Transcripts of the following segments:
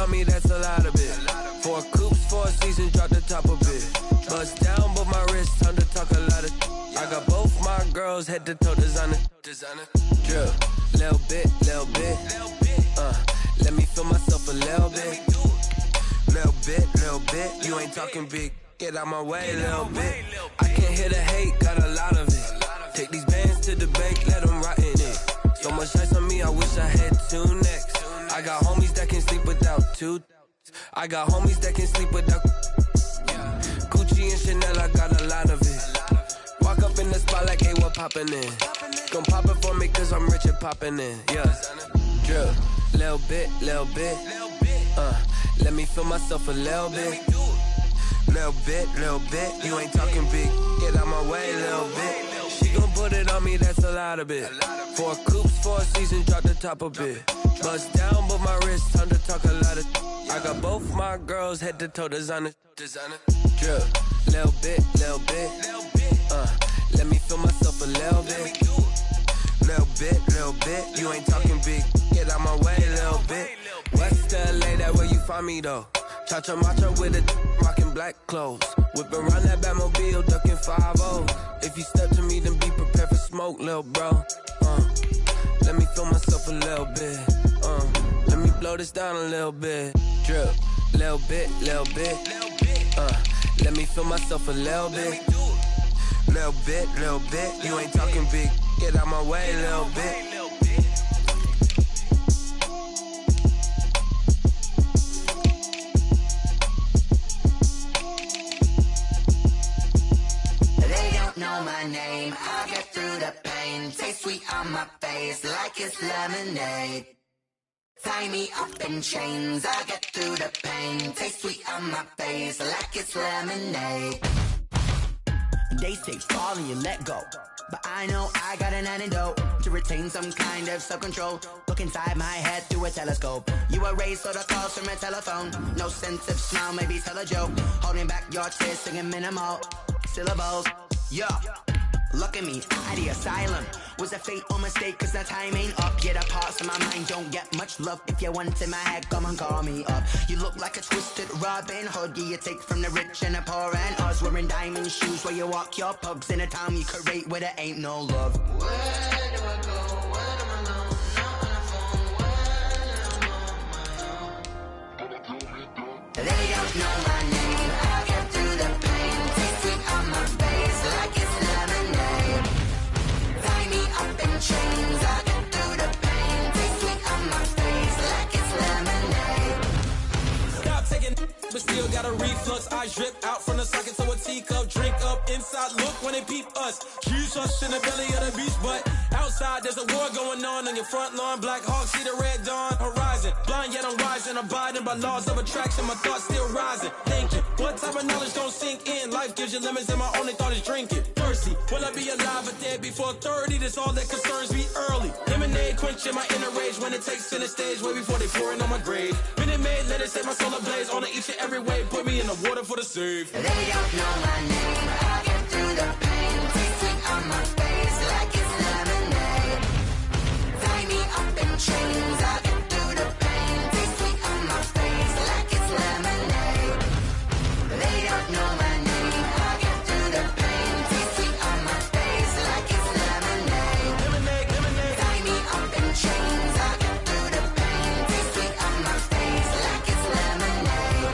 on me, that's a lot of it. 4 coops, 4 seasons, drop the top of it. Bust down, but my wrist, time to talk a lot of. I got both my girls, head to toe designer. Drill, little bit. Let me feel myself a little bit. Little bit. You ain't talking big. Get out my way, little bit. I can't hear the hate, got a lot of it. Take these bands to the bank, let them rot in it. So much ice on me, I wish I had 2 necks. I got homies that can sleep without 2. I got homies that can sleep without. Gucci and Chanel, I got a lot of it. Walk up in the spot like, hey, what poppin' in? Gon' pop it for me, cause I'm rich and poppin' in, yeah. Drill, little bit. Let me feel myself a little bit. Little bit. You ain't talking big. Get out my way, little bit. She gon' put it on me, that's a lot of it. 4 coops, 4 seasons, drop the top of it. Bust down, but my wrist, time to talk a lot of. I got both my girls, head to toe designer. Drill, little bit. Let me feel myself a little bit. Little bit. You ain't talking big. Get out my way, little bit. West LA, that where you find me though. Cha-cha matcha with a rockin' black clothes. Whip around that Batmobile, ducking 5-0. If you step to me, then be prepared for smoke, lil' bro. Let me feel myself a little bit. Let me blow this down a little bit. Drip, little bit. Let me feel myself a little bit. Little bit. You ain't talking big. Get out my way, little bit. Know my name, I'll get through the pain. Taste sweet on my face like it's lemonade. Tie me up in chains, I'll get through the pain. Taste sweet on my face like it's lemonade. They say fall and you let go, but I know I got an antidote to retain some kind of self-control. Look inside my head through a telescope. You were raised so the calls from a telephone. No sense of smile, maybe tell a joke. Holding back your tears, singing minimal syllables. Yeah, look at me, at the asylum. Was a fate or mistake, cause the time ain't up. Yeah, the parts of my mind don't get much love. If you want in my head, come and call me up. You look like a twisted Robin Hood. Yeah, you take from the rich and the poor and us. Wearing diamond shoes where you walk your pugs. In a town you create where there ain't no love. Where do I go? When am I alone? Not on the phone. When I'm on my own. They don't know my name. I'll get through the pain. Taste sweet on my face like it's lemonade. Tie me up in chains. I'll get through the pain. Taste sweet on my face like it's lemonade. Stop taking, but still got a reflux. I drip out from the socket to a teacup. Drink up inside, look when they peep us. Jesus in the belly of the beast, but outside there's a war going on your front lawn. Black Hawk, see the red dawn horizon. Blind yet I'm rising, abiding by laws of attraction. My thoughts still rising, thinking what type of knowledge don't sink in. Life gives you lemons and my only thought is drinking. Thirsty, will I be alive or dead before 30? That's all that concerns me early. Lemonade quenching my inner rage when it takes center stage way before they pouring on my grave. Minute Maid, let it set my soul ablaze on each and every way. Put me in the water for the save. They don't know my name. I'll get through the pain. Taste sweet on my face like it's lemonade. Tie me up in chains. I'll get through the pain. Taste sweet on my face like it's lemonade. They don't know my name. I'll get through the pain. Taste sweet on my face like it's lemonade. Tie me up in chains. I'll get through the pain. Taste sweet on my face like it's lemonade.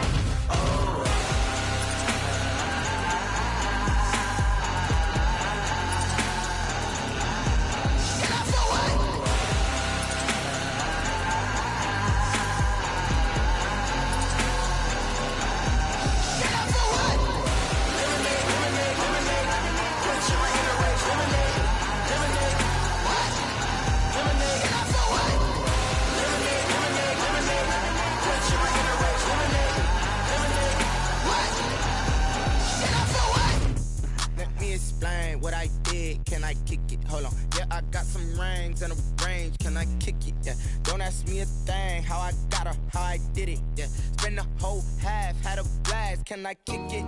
Let me explain what I did. Can I kick it? Hold on. Yeah, I got some rings and a range. Can I kick it? Yeah. Don't ask me a thing. How I got her, how I did it. Yeah. Spend the whole half, had a blast. Can I kick it?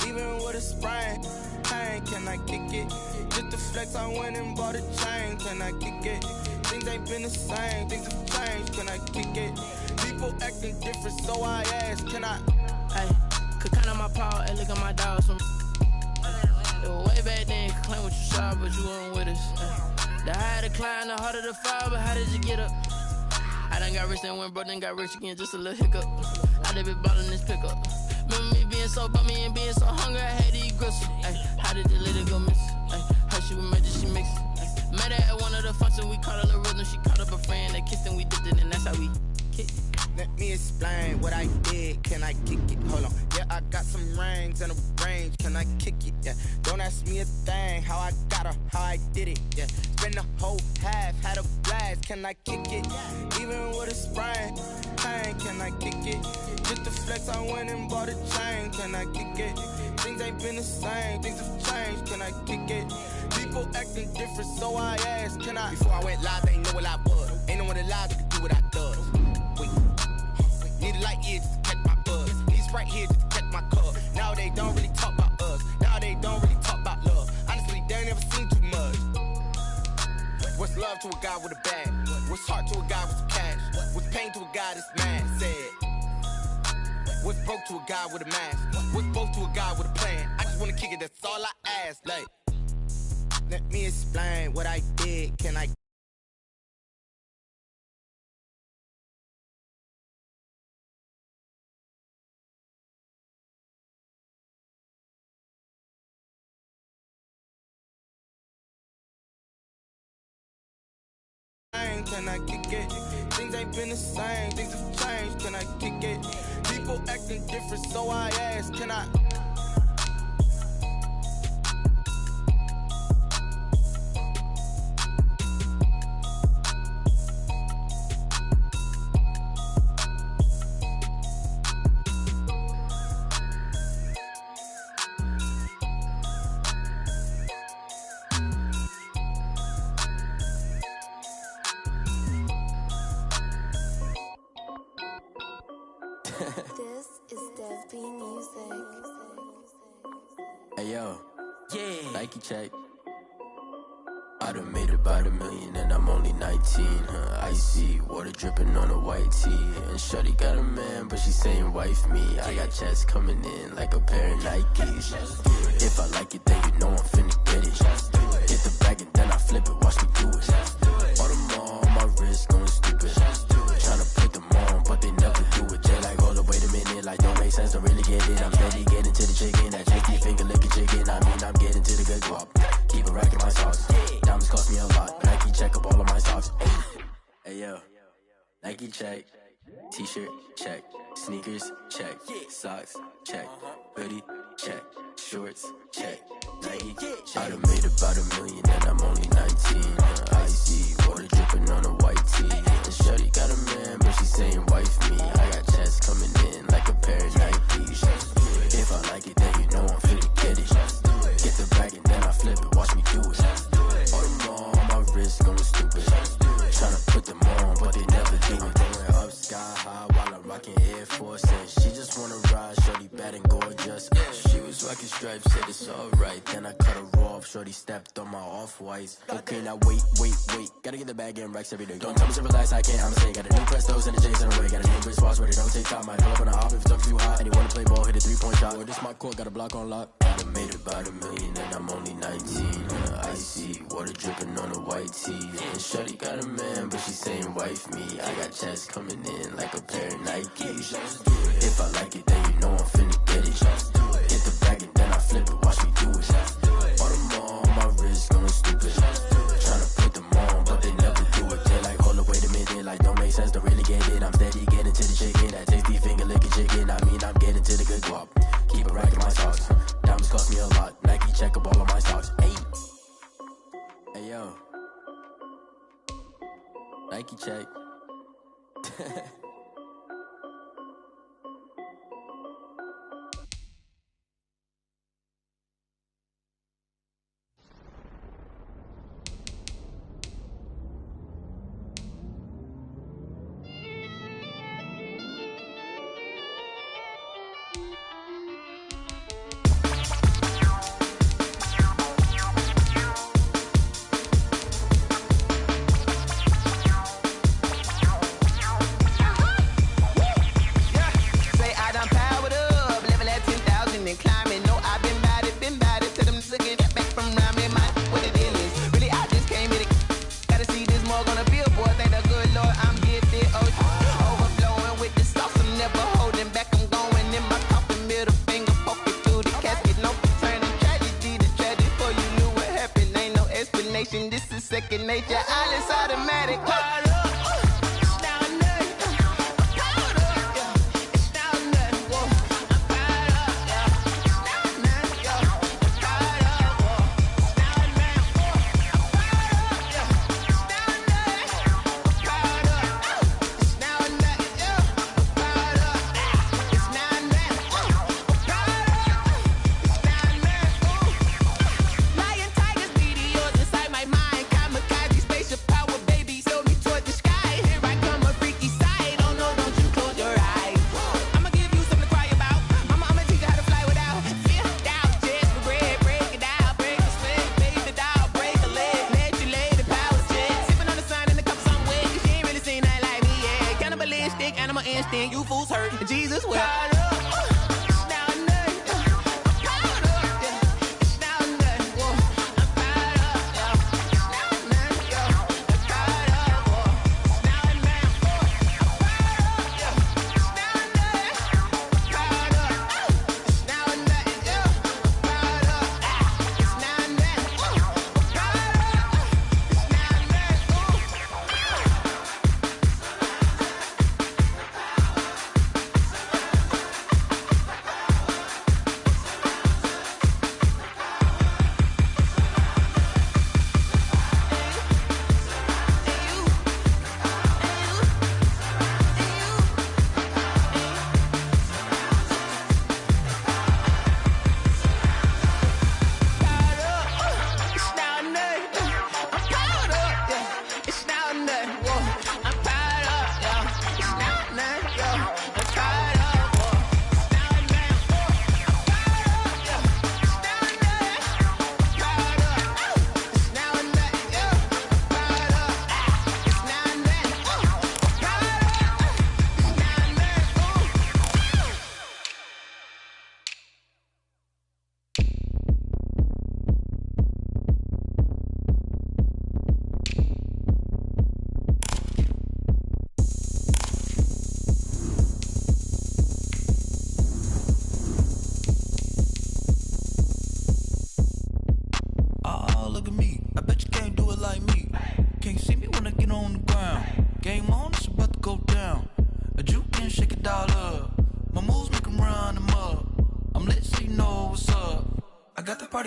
Even with a sprain. Pain, can I kick it? Just to flex, I went and bought a chain. Can I kick it? Things ain't been the same. Things have changed. Can I kick it? People acting different, so I ask, can I? Hey, could count on my paw and look at my dogs. Some it was way back then, could claim what you saw, but you weren't with us. The higher the climb, the harder the fall, but how did you get up? I done got rich and went broke, then got rich again, just a little hiccup. I done been ballin' this pickup. Remember me being so bummy and being so hungry, I had to eat gristle. Ay, how did the lady go miss? Ay, her she was made that she mixed. Met her at one of the functions, we caught her the rhythm. She caught up a friend, they kissed and we dipped it, and that's how we kicked. Let me explain what I did, can I kick it? Hold on, yeah, I got some rings and a range, can I kick it? Yeah, don't ask me a thing, how I got her, how I did it, yeah. Spend the whole half, had a blast, can I kick it? Even with a sprain, pain, can I kick it? Just the flex, I went and bought a chain, can I kick it? Things ain't been the same, things have changed, can I kick it? People acting different, so I asked, can I? Before I went live, they ain't know what I was. Ain't no one alive that could do what I does. Wait. Need a light here just to catch my buzz. Need Sprite here just to catch my cup. Now they don't really talk about us. Now they don't really talk about love. Honestly, they ain't never seen too much. What's love to a guy with a bag? What's heart to a guy with some cash? What's pain to a guy that's mad? Said. What's broke to a guy with a mask? What's both to a guy with a plan? I just wanna kick it, that's all I ask. Like, let me explain what I did, can I? Can I kick it? Things ain't been the same, things have changed, can I kick it? People acting different, so I ask, can I? This is Dev B Music. Hey yo, Yeah. Nike check. I done made about $1 million and I'm only 19, huh? Icy, water dripping on a white tee. And shorty got a man, but she saying wife me. I got checks coming in like a pair of Nikes. If I like it, then you know I'm finna get it. Get the bag and then I flip it, watch me do it. All them on my wrist going stupid. Tryna put them on, but they never do it. They like, hold up, wait a minute, like don't make sense, don't really get it. I'm steady getting to the chicken, that tricky finger licking chicken. I mean, I'm getting to the good guap. Keep a rack in my socks. Diamonds cost me a lot. Nike check up all of my socks. Hey yo, Nike check. T-shirt check. Sneakers check. Socks check. Hoodie check. Shorts check. Nike check. I done made about $1 million and I'm only 19. Icy, water dripping on a white tee. And shorty got a man, but she saying wife me. I got checks coming in like a pair of Nikes. If I like it, then you know I'm finna get it. Get the bag and then I flip it, watch me do it. All them on my wrist going stupid. Tryna put them on, but they never do it. Going up sky high while I'm rocking Air Force. And she just wanna ride, shorty bad and gorgeous. She was rocking stripes, said it's alright. Then I cut her off, shorty stepped on my off-whites. Okay, now wait. Gotta get the bag and racks every day. Don't tell me to relax, I can't, I'ma say. Got a new Prestos and a J's in the way. Got a new Chris Foss, but it don't take time. Might pull up on a hop if it's up too high. And you wanna play ball, hit a 3-point shot. Or this my court, got a block on lock. I done made about $1 million and I'm only 19. Icy, water dripping on a white tee. And shorty got a man, but she saying wife me. I got checks coming in like a pair of Nikes. If I like it, then you know I'm finna get it. Get the bag and then I flip it, watch me do it. All them on my wrist going stupid. Tryna put them on, but they never do it. They like, hold up, wait a minute, like don't make sense, don't really get it. I'm steady getting to the chicken, that tasty finger licking chicken. I mean, I'm getting to the good guap. Keep a rack in my socks. Diamonds cost me a lot. Nike check up all of my socks. Hey yo, Nike check. I just automatic. You fools hurt. Jesus will.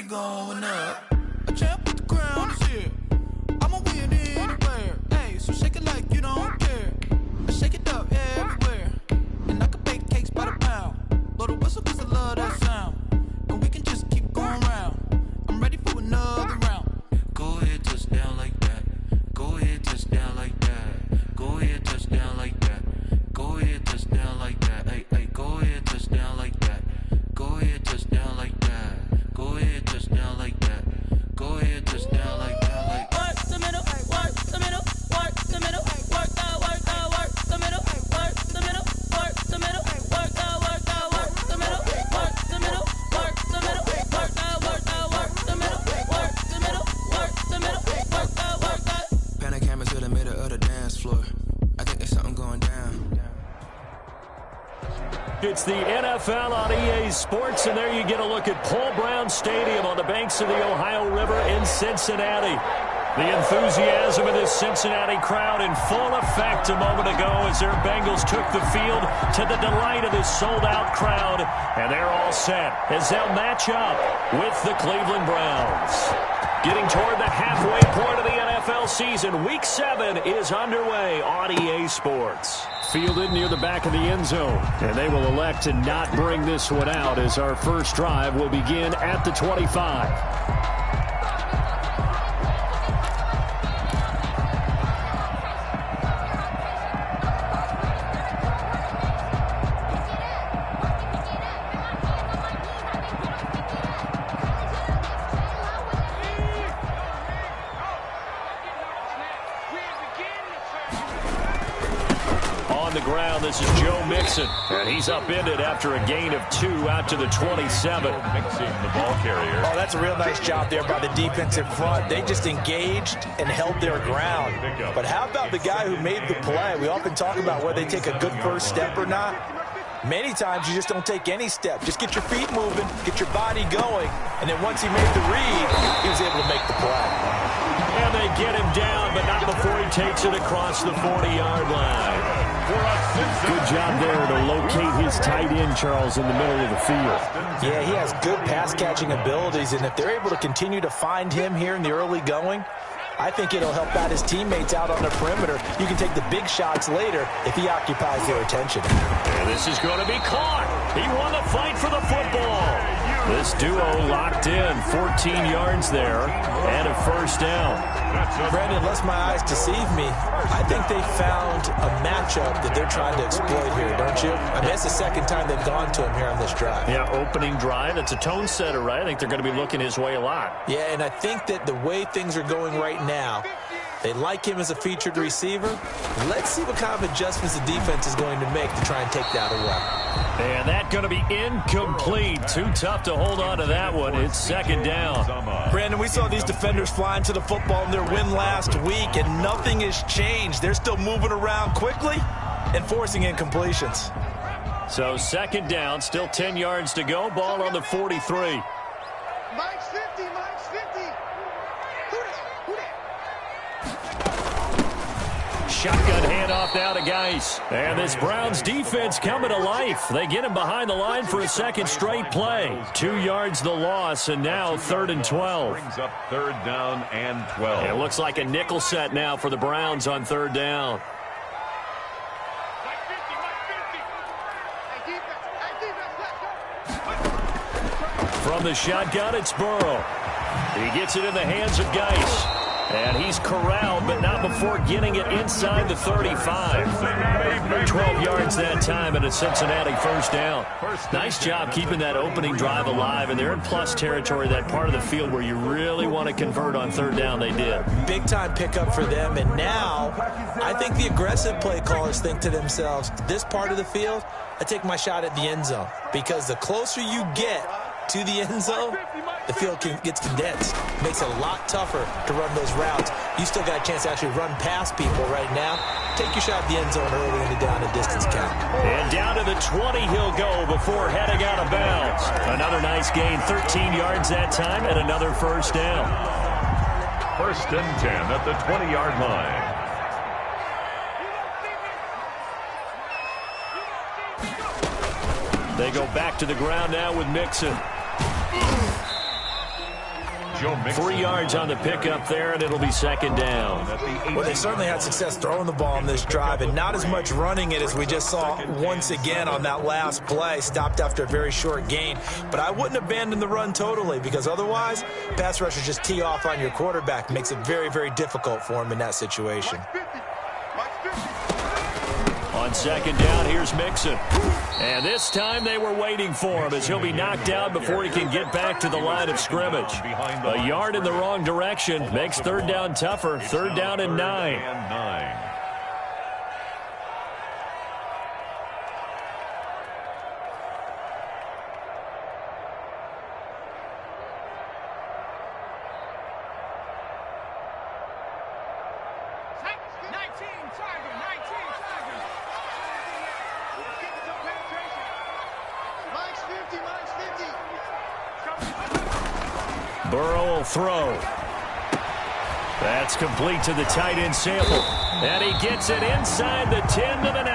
Going up, a champ with the crown is here. I'ma win anywhere. Hey, so shake it like you don't care. I shake it up everywhere. And I can bake cakes by the pound. Blow the whistle 'cause I love that sound. And we can just keep going round. I'm ready for another round. Go ahead, touch down like that. Go ahead, touch down like that. Go ahead, touch down like that. Go ahead, touch down like that. Hey, hey, go ahead, touch down like that. Go ahead, touch down like that. Go ahead, touch down like that. Go ahead, touch down like that. Like work the middle, work the middle, work the middle, work the middle, work the middle, work the middle, work the middle, work the middle, work the middle, work the middle, work the middle, work the middle, work the. Pan a camera to the middle of the dance floor. I think there's something going down. It's the NFL on EA Sports, and there you get a look at Paul Brown Stadium on the banks of the Ohio River in Cincinnati. The enthusiasm of this Cincinnati crowd in full effect a moment ago as their Bengals took the field to the delight of this sold-out crowd, and they're all set as they'll match up with the Cleveland Browns. Getting toward the halfway point of the NFL season, Week 7 is underway on EA Sports. Fielded near the back of the end zone, and they will elect to not bring this one out as our first drive will begin at the 25. On the ground, this is Joe Mixon, and he's upended after a gain of 2 out to the 27. Mixon, the ball carrier. Oh, that's a real nice job there by the defensive front. They just engaged and held their ground. But how about the guy who made the play? We often talk about whether they take a good first step or not. Many times you just don't take any step. Just get your feet moving, get your body going, and then once he made the read, he was able to make the play. And they get him down, but not before he takes it across the 40-yard line. Good job there to locate his tight end, Charles, in the middle of the field. Yeah, he has good pass-catching abilities, and if they're able to continue to find him here in the early going, I think it'll help out his teammates out on the perimeter. You can take the big shots later if he occupies their attention. And this is going to be caught. He won the fight for the football. This duo locked in, 14 yards there, and a first down. Brandon, unless my eyes deceive me, I think they found a matchup that they're trying to exploit here, don't you? I mean, it's the second time they've gone to him here on this drive. Yeah, opening drive. It's a tone setter, right? I think they're going to be looking his way a lot. Yeah, and I think that the way things are going right now, they like him as a featured receiver. Let's see what kind of adjustments the defense is going to make to try and take that away. And that going to be incomplete. Too tough to hold on to that one. It's second down. Brandon, we saw these defenders flying to the football in their win last week, and nothing has changed. They're still moving around quickly and forcing incompletions. So second down, still 10 yards to go. Ball on the 43. Mike's 50, Mike's 50. Who that? Shotgun handoff now to Geis. And this Browns defense coming to life. They get him behind the line for a second straight play. 2 yards the loss, and now 3rd and 12. Brings up 3rd down and 12. It looks like a nickel set now for the Browns on 3rd down. From the shotgun, it's Burrow. He gets it in the hands of Geis. And he's corralled, but not before getting it inside the 35. 12 yards that time, and a Cincinnati first down. Nice job keeping that opening drive alive, and they're in plus territory, that part of the field where you really want to convert on 3rd down. They did. Big-time pickup for them, and now I think the aggressive play callers think to themselves, this part of the field, I take my shot at the end zone, because the closer you get to the end zone, the field gets condensed. Makes it a lot tougher to run those routes. You still got a chance to actually run past people right now. Take your shot at the end zone early in the down and distance count. And down to the 20 he'll go before heading out of bounds. Another nice gain, 13 yards that time, and another first down. 1st and 10 at the 20-yard line. They go back to the ground now with Mixon. 3 yards on the pickup there, and it'll be second down. Well, they certainly had success throwing the ball on this drive, and not as much running it as we just saw once again on that last play. Stopped after a very short gain. But I wouldn't abandon the run totally, because otherwise, pass rushers just tee off on your quarterback. Makes it very, very difficult for him in that situation. On second down, here's Mixon. And this time they were waiting for him as he'll be knocked out before he can get back to the line of scrimmage. A yard in the wrong direction makes 3rd down tougher. 3rd down and 9. Burrow will throw. That's complete to the tight end Sample. And he gets it inside the 10 to the 9.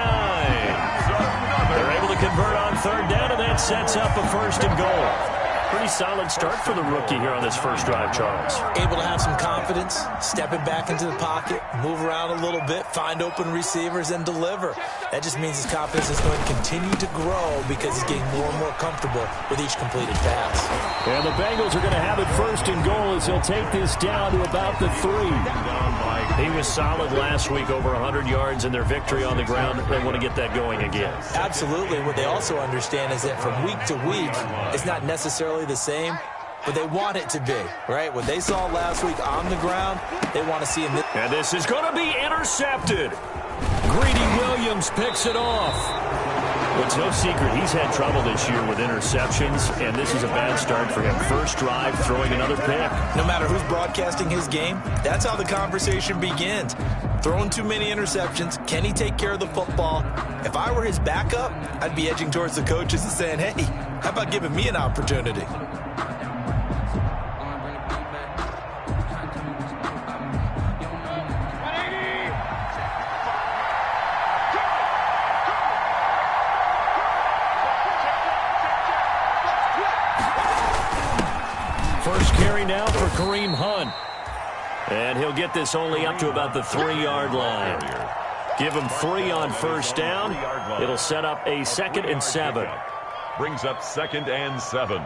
They're able to convert on 3rd down, and that sets up a 1st and goal. Pretty solid start for the rookie here on this first drive, Charles. Able to have some confidence, stepping back into the pocket, move around a little bit, find open receivers, and deliver. That just means his confidence is going to continue to grow because he's getting more and more comfortable with each completed pass. And the Bengals are going to have it 1st and goal as he'll take this down to about the 3. He was solid last week, over 100 yards in their victory on the ground. They want to get that going again. Absolutely. What they also understand is that from week to week, it's not necessarily the same, but they want it to be, right? What they saw last week on the ground, they want to see him. And this is going to be intercepted. Greedy Williams picks it off. It's no secret he's had trouble this year with interceptions, and this is a bad start for him. First drive, throwing another pick. No matter who's broadcasting his game, that's how the conversation begins. Throwing too many interceptions, can he take care of the football? If I were his backup, I'd be edging towards the coaches and saying, hey, how about giving me an opportunity? Kareem Hunt. And he'll get this only up to about the 3-yard line. Give him 3 on first down. It'll set up a 2nd and 7. Brings up 2nd and 7.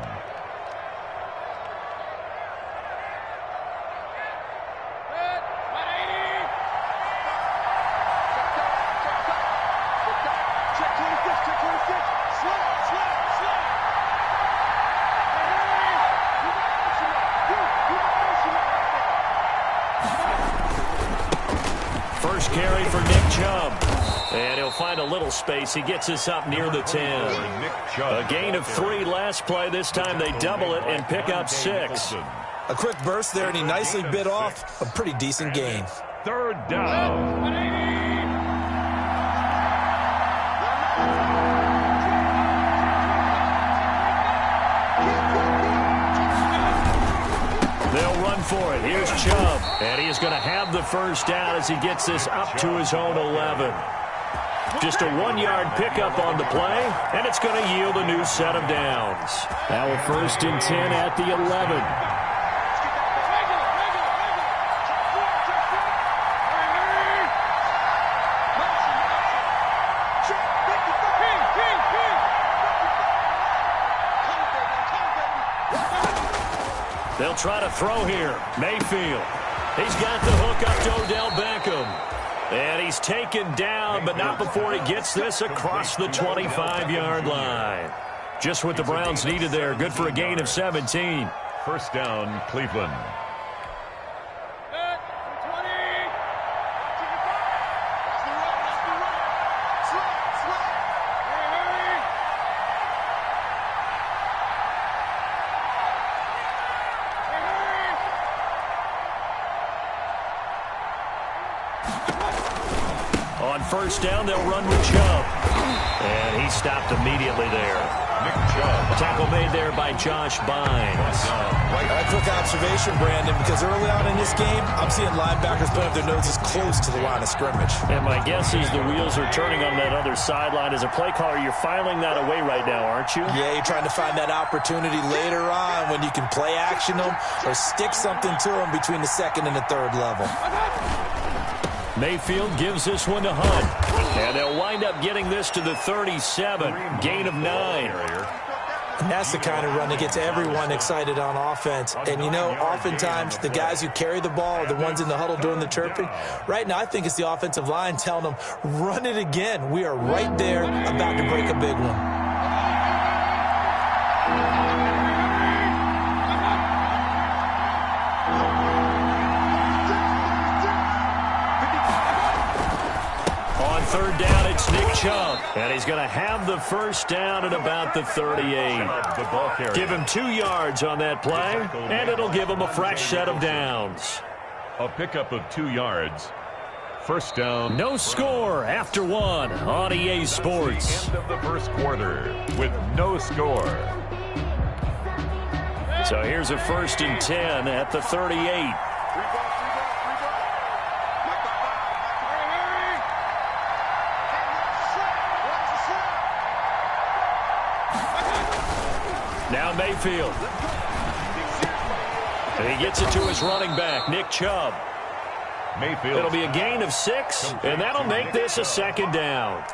First carry for Nick Chubb. And he'll find a little space. He gets us up near the 10. A gain of 3 last play. This time they double it and pick up 6. A quick burst there, and he nicely bit off a pretty decent gain. 3rd down. They'll run for it. Here's Chubb. And he is going to have the first down as he gets this up to his own 11. Just a 1-yard pickup on the play, and it's going to yield a new set of downs. Now a 1st and 10 at the 11. They'll try to throw here. Mayfield. He's got the hook up to Odell Beckham. And he's taken down, but not before he gets this across the 25-yard line. Just what the Browns needed there. Good for a gain of 17. First down, Cleveland. On first down, they'll run with Chubb. And he stopped immediately there. Nick Chubb. Tackle made there by Josh Bynes. A quick observation, Brandon, because early on in this game, I'm seeing linebackers put up their noses close to the line of scrimmage. And my guess is the wheels are turning on that other sideline. As a play caller, you're filing that away right now, aren't you? Yeah, you're trying to find that opportunity later on when you can play action them or stick something to them between the 2nd and the 3rd level. Mayfield gives this one to Hunt. And they'll wind up getting this to the 37. Gain of 9. And that's the kind of run that gets everyone excited on offense. And, you know, oftentimes the guys who carry the ball are the ones in the huddle doing the chirping. Right now, I think it's the offensive line telling them, run it again. We are right there about to break a big one. Third down, it's Nick Chubb. And he's going to have the first down at about the 38. Give him 2 yards on that play, and it'll give him a fresh set of downs. A pickup of 2 yards. First down. No score after 1 on EA Sports. End of the first quarter with no score. So here's a 1st and 10 at the 38. Now Mayfield. And he gets it to his running back, Nick Chubb. Mayfield. It'll be a gain of 6, and that'll make this a 2nd down.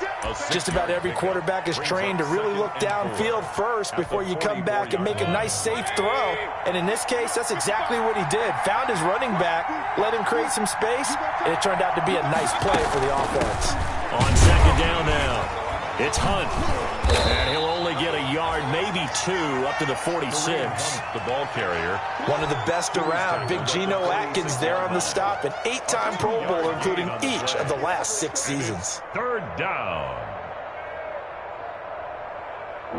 Just about every quarterback is trained to really look downfield first before you come back and make a nice, safe throw. And in this case, that's exactly what he did. Found his running back, let him create some space, and it turned out to be a nice play for the offense. On 2nd down now. It's Hunt. And he'll only get a yard, maybe 2, up to the 46. The ball carrier. One of the best around. Big Geno Atkins there on the stop. An 8-time Pro Bowler, including each of the last 6 seasons. 3rd down.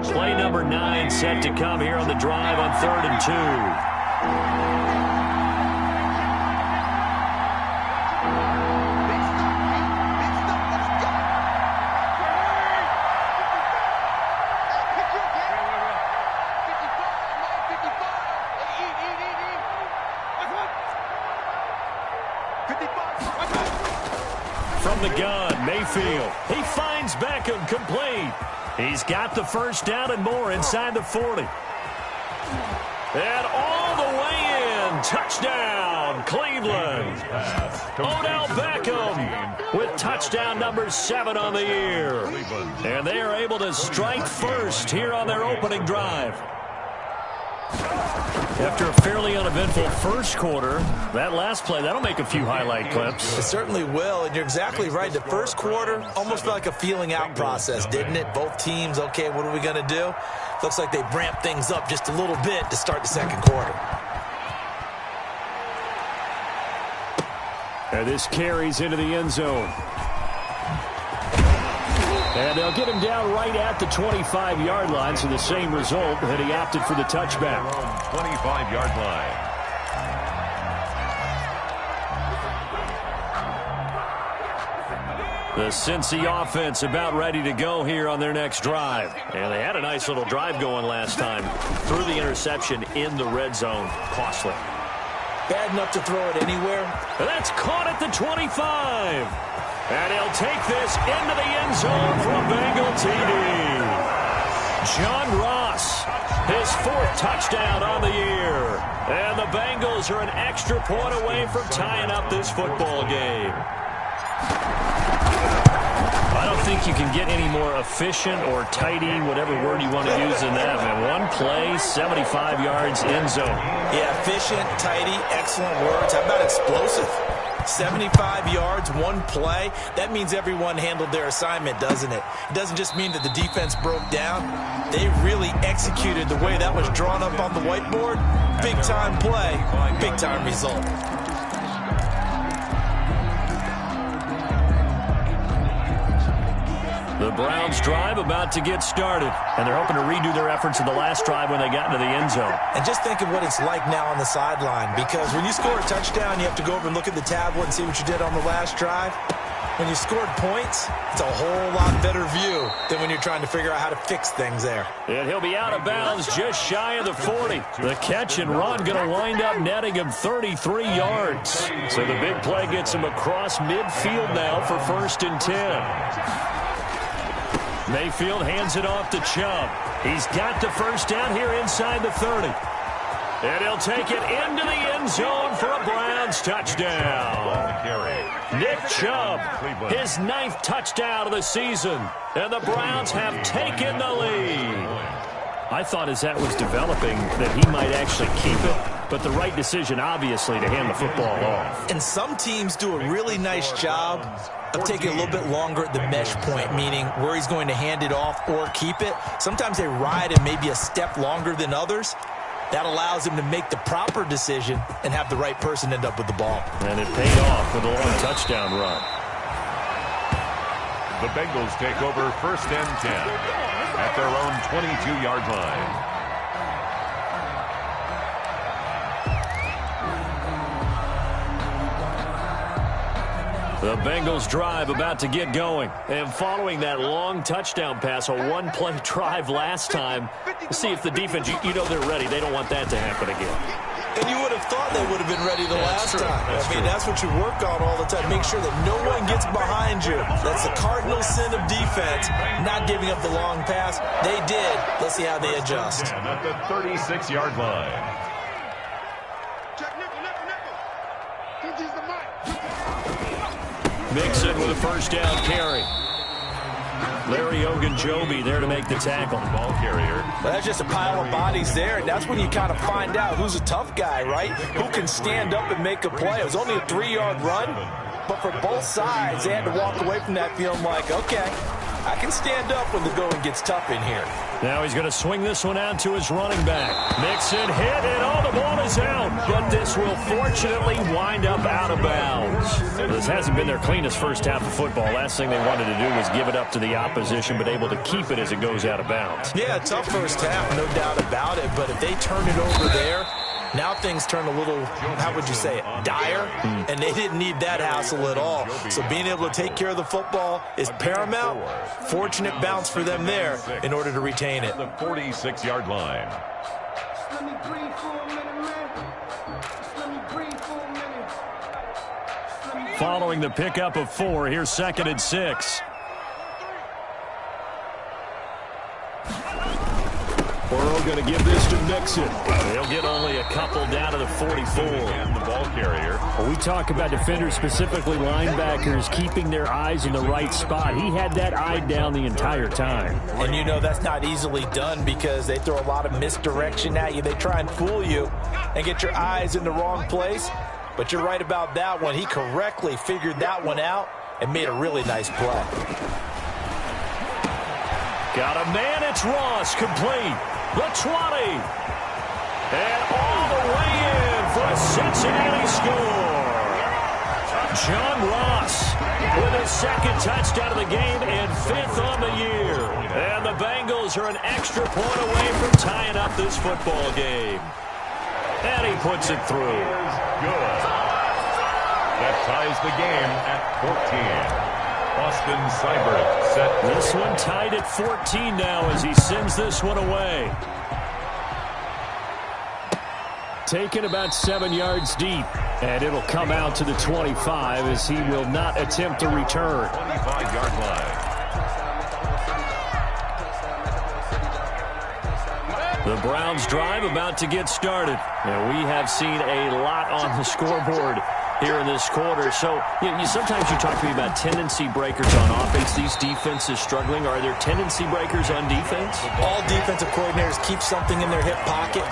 Play number 9 set to come here on the drive on 3rd and 2. From the gun, Mayfield. He finds Beckham complete. He's got the first down and more inside the 40. And all the way in and touchdown, Cleveland. Odell Beckham with touchdown number 7 on the year. And they are able to strike first here on their opening drive. After a fairly uneventful first quarter, that last play, that'll make a few highlight clips. It certainly will, and you're exactly right. The first quarter almost felt like a feeling out process, didn't it? Both teams, okay, what are we going to do? Looks like they ramped things up just a little bit to start the second quarter. And this carries into the end zone. And they'll get him down right at the 25-yard line, so the same result, and he opted for the touchback. 25-yard line. The Cincy offense about ready to go here on their next drive. And they had a nice little drive going last time. Threw the interception in the red zone. Costly. Bad enough to throw it anywhere. And that's caught at the 25. And he'll take this into the end zone for a Bengal TD. John Ross, his 4th touchdown on the year. And the Bengals are an extra point away from tying up this football game. I don't think you can get any more efficient or tidy, whatever word you want to use in that. Man, one play, 75 yards, end zone. Yeah, efficient, tidy, excellent words. How about explosive? 75 yards, one play. That means everyone handled their assignment, doesn't it? It doesn't just mean that the defense broke down. They really executed the way that was drawn up on the whiteboard. Big-time play, big-time result. The Browns drive about to get started, and they're hoping to redo their efforts in the last drive when they got into the end zone. And just think of what it's like now on the sideline, because when you score a touchdown, you have to go over and look at the tablet and see what you did on the last drive. When you scored points, it's a whole lot better view than when you're trying to figure out how to fix things there. And he'll be out of bounds just shy of the 40. The catch and run going to wind up netting him 33 yards. So the big play gets him across midfield now for 1st and 10. Mayfield hands it off to Chubb. He's got the first down here inside the 30. And he'll take it into the end zone for a Browns touchdown. Nick Chubb, his 9th touchdown of the season. And the Browns have taken the lead. I thought as that was developing that he might actually keep it, but the right decision, obviously, to hand the football off. And some teams do a really nice job of taking a little bit longer at the mesh point, meaning where he's going to hand it off or keep it. Sometimes they ride it maybe a step longer than others. That allows him to make the proper decision and have the right person end up with the ball. And it paid off with a long touchdown run. The Bengals take over 1st and 10 at their own 22-yard line. The Bengals drive about to get going. And following that long touchdown pass, a one-play drive last time, see if the defense, you know they're ready. They don't want that to happen again. And you would have thought they would have been ready the last time. That's what you work on all the time. Make sure that no one gets behind you. That's the cardinal sin of defense, not giving up the long pass. They did. Let's see how they adjust. At the 36-yard line. Mixon with a first down carry. Larry Ogunjobi there to make the tackle. Ball carrier. Well, that's just a pile of bodies there, and that's when you kind of find out who's a tough guy, right? Who can stand up and make a play. It was only a 3-yard run, but for both sides, they had to walk away from that feeling like, okay, I can stand up when the going gets tough in here. Now he's going to swing this one out to his running back. Mixon hit, and all the ball is out. But this will fortunately wind up out of bounds. This hasn't been their cleanest first half of football. Last thing they wanted to do was give it up to the opposition, but able to keep it as it goes out of bounds. Yeah, tough first half, no doubt about it. But if they turn it over there, now things turn a little, how would you say it, dire, and they didn't need that hassle at all. So being able to take care of the football is paramount. Fortunate bounce for them there in order to retain it. The 46-yard line. Following the pickup of 4, here's 2nd and 6. Burrow going to give this to Mixon. They'll get only a couple down to the 44. And the ball carrier. Well, we talk about defenders, specifically linebackers, keeping their eyes in the right spot. He had that eye down the entire time. And you know that's not easily done because they throw a lot of misdirection at you. They try and fool you and get your eyes in the wrong place. But you're right about that one. He correctly figured that one out and made a really nice play. Got a man, it's Ross, complete. The 20. And all the way in for a Cincinnati score. John Ross with his second touchdown of the game and 5th on the year. And the Bengals are an extra point away from tying up this football game. And he puts it through. Good. That ties the game at 14. Austin Seibert set. This one tied at 14 now as he sends this one away. Taken about 7 yards deep, and it'll come out to the 25 as he will not attempt to return. 25-yard line. The Browns drive about to get started. And we have seen a lot on the scoreboard here in this quarter. So sometimes you talk to me about tendency breakers on offense. These defenses struggling. Are there tendency breakers on defense? All defensive coordinators keep something in their hip pocket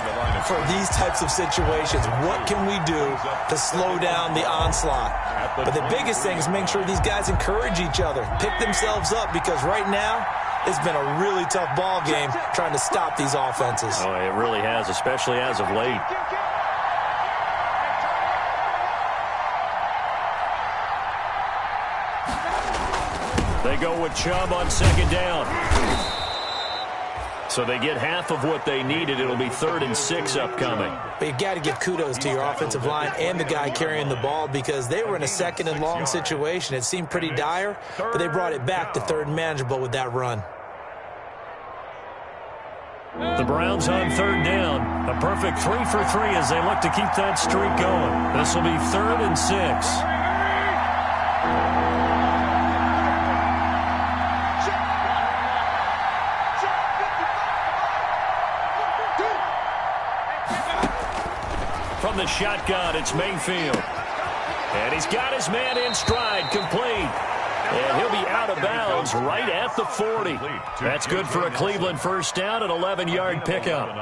for these types of situations. What can we do to slow down the onslaught? But the biggest thing is make sure these guys encourage each other, pick themselves up, because right now it's been a really tough ball game trying to stop these offenses. Oh, it really has, especially as of late. They go with Chubb on second down. So they get half of what they needed. It'll be 3rd and 6 upcoming. But you got to give kudos to your offensive line and the guy carrying the ball because they were in a 2nd and long situation. It seemed pretty dire, but they brought it back to 3rd and manageable with that run. The Browns on 3rd down. A perfect 3 for 3 as they look to keep that streak going. This will be 3rd and 6. From the shotgun, it's Mayfield. And he's got his man in stride, complete. And he'll be out of bounds right at the 40. That's good for a Cleveland first down, an 11-yard pickup.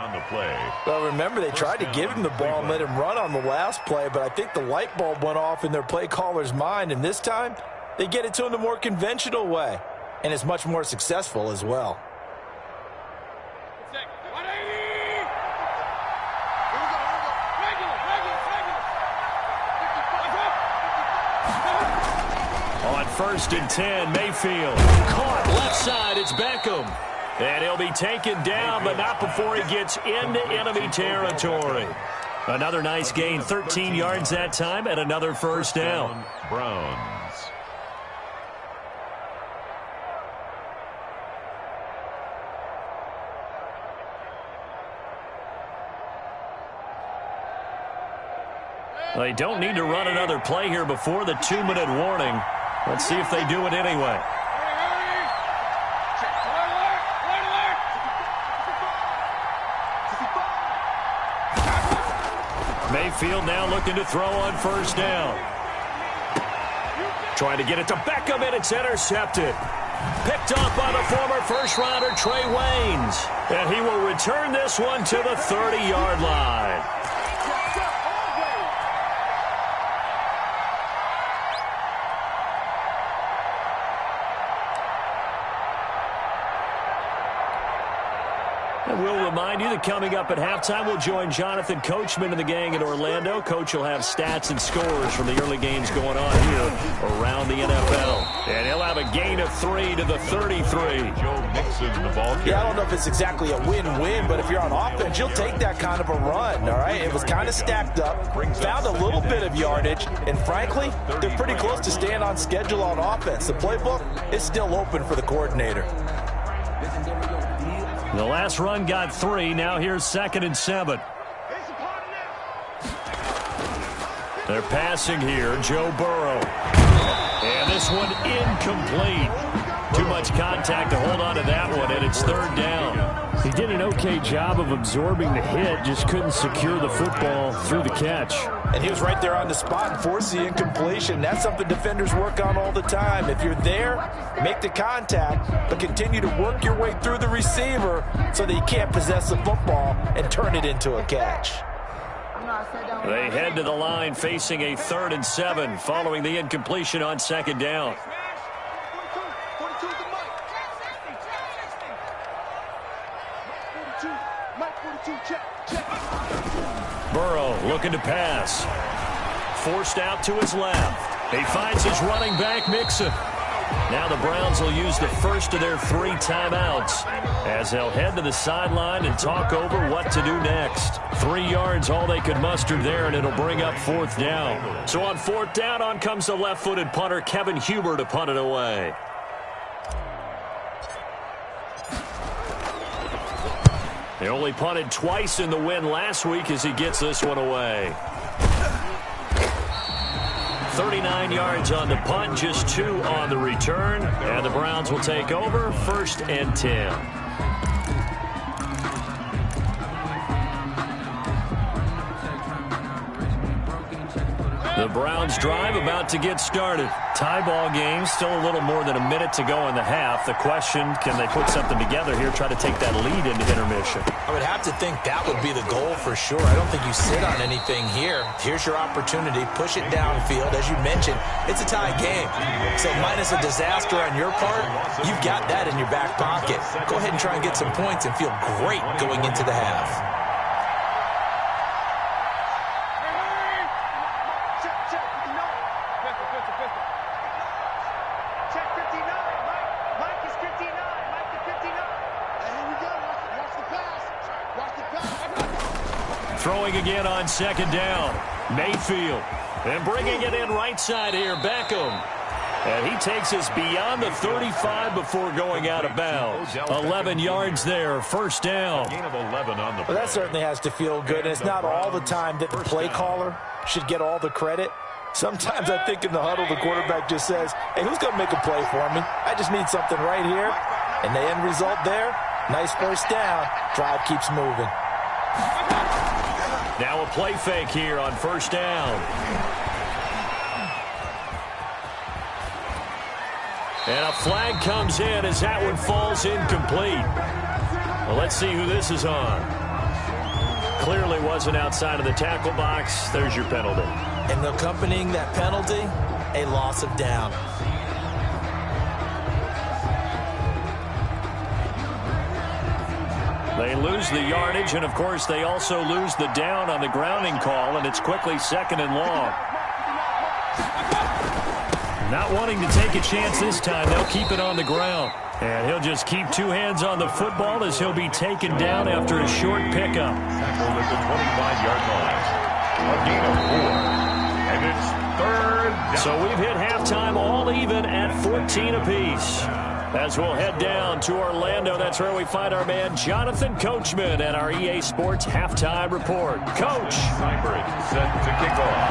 Well, remember, they tried to give him the ball and let him run on the last play, but I think the light bulb went off in their play caller's mind, and this time they get it to him the more conventional way, and it's much more successful as well. On 1st and 10, Mayfield. Caught left side, it's Beckham. And he'll be taken down, but not before he gets into enemy territory. Another nice gain, 13 yards that time, and another first down. Browns. They don't need to run another play here before the 2-minute warning. Let's see if they do it anyway. Mayfield now looking to throw on first down. Trying to get it to Beckham, and it's intercepted. Picked off by the former first-rounder Trey Waynes. And he will return this one to the 30-yard line. And we'll remind you that coming up at halftime, we'll join Jonathan Coachman and the gang in Orlando. Coach will have stats and scores from the early games going on here around the NFL. And he'll have a gain of 3 to the 33. Joe Mixon, the ball carrier. Yeah, I don't know if it's exactly a win-win, but if you're on offense, you'll take that kind of a run, all right? It was kind of stacked up, found a little bit of yardage, and frankly, they're pretty close to staying on schedule on offense. The playbook is still open for the coordinator. The last run got 3. Now here's 2nd and 7. They're passing here. Joe Burrow. And this one incomplete. Too much contact to hold on to that one, and it's third down. He did an okay job of absorbing the hit, just couldn't secure the football through the catch. And he was right there on the spot and forced the incompletion. That's something defenders work on all the time. If you're there, make the contact, but continue to work your way through the receiver so that you can't possess the football and turn it into a catch. They head to the line facing a 3rd and 7 following the incompletion on second down. Burrow looking to pass. Forced out to his left. He finds his running back, Mixon. Now the Browns will use the first of their 3 timeouts as they'll head to the sideline and talk over what to do next. 3 yards, all they could muster there, and it'll bring up 4th down. So on 4th down, on comes the left-footed punter, Kevin Huber, to punt it away. He only punted twice in the win last week as he gets this one away. 39 yards on the punt, just 2 on the return. And the Browns will take over, 1st and 10. The Browns drive about to get started. Tie ball game, still a little more than a minute to go in the half. The question, can they put something together here, try to take that lead into intermission? I would have to think that would be the goal for sure. I don't think you sit on anything here. Here's your opportunity. Push it downfield. As you mentioned, it's a tie game. So minus a disaster on your part, you've got that in your back pocket. Go ahead and try and get some points and feel great going into the half. Throwing again on second down. Mayfield. And bringing it in right side here, Beckham. And he takes us beyond the 35 before going out of bounds. 11 yards there, 1st down. Gain of 11 on the play. Well, that certainly has to feel good. And it's not all the time that the play caller should get all the credit. Sometimes I think in the huddle, the quarterback just says, hey, who's going to make a play for me? I just need something right here. And the end result there, nice 1st down. Drive keeps moving. Now a play fake here on 1st down. And a flag comes in as that one falls incomplete. Well, let's see who this is on. Clearly wasn't outside of the tackle box. There's your penalty. And accompanying that penalty, a loss of down. They lose the yardage, and, of course, they also lose the down on the grounding call, and it's quickly 2nd and long. Not wanting to take a chance this time, they'll keep it on the ground. And he'll just keep 2 hands on the football as he'll be taken down after a short pickup. Tackled at the 25-yard line. A gain of 4. And it's 3rd down. So we've hit halftime all even at 14 apiece. As we'll head down to Orlando, that's where we find our man Jonathan Coachman at our EA Sports Halftime Report. Coach. Cybert set to kick off.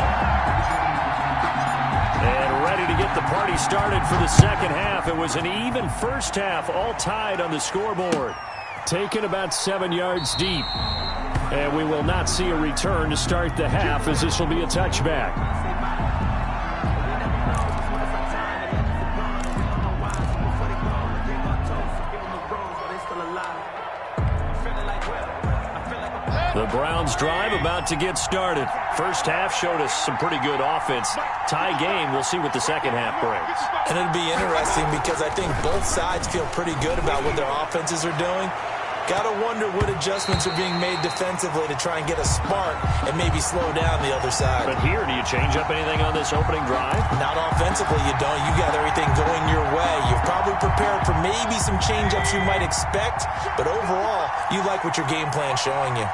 And ready to get the party started for the second half. It was an even first half, all tied on the scoreboard. Taken about 7 yards deep. And we will not see a return to start the half, as this will be a touchback. The Browns drive about to get started. First half showed us some pretty good offense. Tie game, we'll see what the second half brings. And it'll be interesting because I think both sides feel pretty good about what their offenses are doing. Got to wonder what adjustments are being made defensively to try and get a spark and maybe slow down the other side. But here, do you change up anything on this opening drive? Not offensively, you don't. You got everything going your way. You've probably prepared for maybe some change-ups you might expect, but overall, you like what your game plan's showing you.